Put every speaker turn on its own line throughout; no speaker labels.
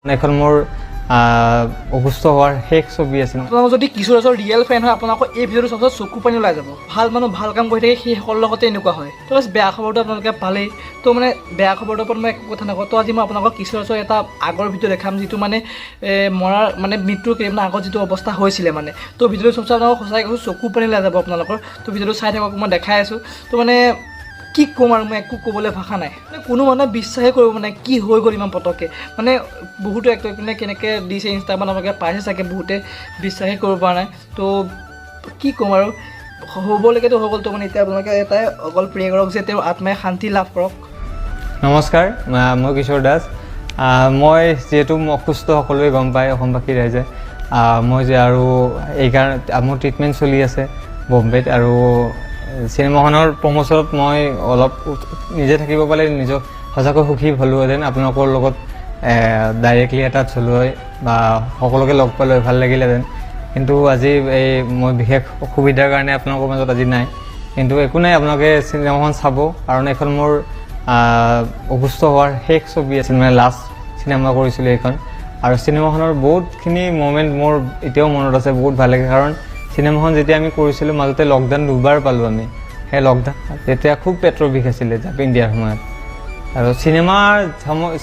এখন মোৰ অসুস্থ হোৱাৰ শেষ ছবি আছিল।
আপোনালোক যদি কিশোৰৰ ৰিয়েল ফেন হয় আপোনালোকৰ এই ভিডিঅ'টো চাব চকু পানী ওলাই যাব। ভাল মানুহ ভাল কাম কৰি থাকে সেইসকলৰ লগতে এনেকুৱা হয়। তো বেয়া খবৰটো আপোনালোকে পালেই। তো মানে বেয়া খবৰটোৰ ওপৰত মই একো কথা নকওঁ। তো আজি মই আপোনালোকক কিশোৰৰ এটা আগৰ ভিডিঅ' দেখাম যিটো মানে মৰাৰ মানে মৃত্যুৰ কেইদিনমান আগত যিটো অৱস্থা হৈছিলে মানে। তো ভিডিঅ'টো চব আপোনালোকক সঁচাই কৈছোঁ চকু পানী ওলাই যাব আপোনালোকৰ। তো ভিডিঅ'টো চাই থাকক, মই দেখাই আছোঁ। তো মানে কি ক'ম আৰু মই একো ক'বলৈ ভাষা নাই। মানে কোনো মানুহে বিশ্বাসেই কৰিব মানে কি হৈ গ'ল ইমান পটককৈ। মানে বহুতো এক্টৰ মানে কেনেকৈ দিছে ইনষ্টাগ্ৰামত আপোনালোকে পাইছে চাগে, বহুতে বিশ্বাসেই কৰিব পৰা নাই। তো কি ক'ম আৰু হ'বলৈকেতো হৈ গ'ল। তো মানে এতিয়া আপোনালোকে এটাই অকল প্ৰে কৰক যে তেওঁৰ আত্মাই শান্তি লাভ কৰক।
নমস্কাৰ, মই কিশোৰ দাস। মই যিহেতু অসুস্থ সকলোৱে গম পায় অসমবাসী ৰাইজে। মই যে আৰু এইকাৰণে মোৰ ট্ৰিটমেণ্ট চলি আছে বম্বেত, আৰু চিনেমাখনৰ প্ৰমোচনত মই অলপ নিজে থাকিব পালে নিজক সঁচাকৈ সুখী হ'লোহেঁতেন। আপোনালোকৰ লগত ডাইৰেক্টলি এটাত হ'লো হয় বা সকলোকে লগ পালে ভাল লাগিলেহেঁতেন। কিন্তু আজি মই বিশেষ অসুবিধাৰ কাৰণে আপোনালোকৰ মাজত আজি নাই। কিন্তু একো নাই, আপোনালোকে চিনেমাখন চাব, কাৰণ এইখন মোৰ অসুস্থ হোৱাৰ শেষ ছবি আছিল, মানে লাষ্ট চিনেমা কৰিছিলোঁ এইখন। আৰু চিনেমাখনৰ বহুতখিনি মমেণ্ট মোৰ এতিয়াও মনত আছে, বহুত ভাল লাগে। কাৰণ চিনেমাখন যেতিয়া আমি কৰিছিলোঁ মাজতে লকডাউন দুবাৰ পালোঁ আমি। সেই লকডাউন তেতিয়া খুব পেটৰ বিষ আছিলে জাপিন দিয়াৰ সময়ত। আৰু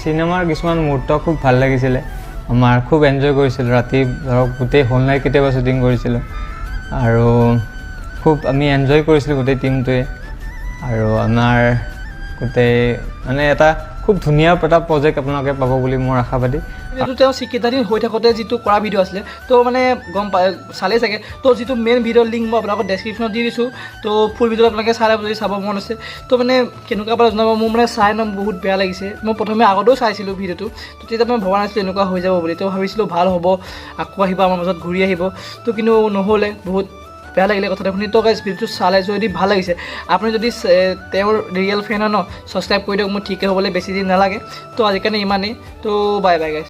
চিনেমাৰ কিছুমান মুহূৰ্ত খুব ভাল লাগিছিলে আমাৰ, খুব এনজয় কৰিছিলোঁ। ৰাতি ধৰক গোটেই হোল নাইট কেতিয়াবা শ্বুটিং কৰিছিলোঁ, আৰু খুব আমি এনজয় কৰিছিলোঁ গোটেই টিমটোৱে। আৰু আমাৰ গোটেই মানে এটা খুব ধুনীয়া এটা প্ৰজেক্ট আপোনালোকে পাব বুলি মোৰ আশাবাদী।
এইটো তেওঁ চিকিৎসাধীন হৈ থাকোঁতে যিটো কৰা ভিডিঅ' আছিলে, তো মানে গম পাই চালেই চাগে। তো যিটো মেইন ভিডিঅ'ৰ লিংক মই আপোনালোকক ডেছক্ৰিপশ্যনত দি দিছোঁ। তো ফুল ভিডিঅ'টো আপোনালোকে চাই যদি চাব মন আছে। তো মানে কেনেকুৱা পালে জনাব। মোৰ মানে চাই বহুত বেয়া লাগিছে। মই প্ৰথমে আগতেও চাইছিলোঁ ভিডিঅ'টো, তো তেতিয়া মই ভবা নাছিলোঁ এনেকুৱা হৈ যাব বুলি। তো ভাবিছিলোঁ ভাল হ'ব, আকৌ আহিব আমাৰ মাজত ঘূৰি আহিব। তো কিন্তু নহ'লে, বহুত বেয়া লাগিলে কথাটো শুনি। তো গাইজ ভিডিঅ'টো চালে যদি ভাল লাগিছে, আপুনি যদি তেওঁৰ ৰিয়েল ফেন হয় ন, ছাবস্ক্ৰাইব কৰি দিয়ক। মোৰ ঠিকে হ'বলৈ বেছি দিন নালাগে। তো আজিৰ কাৰণে ইমানেই। তো বাই বাই গাইজ।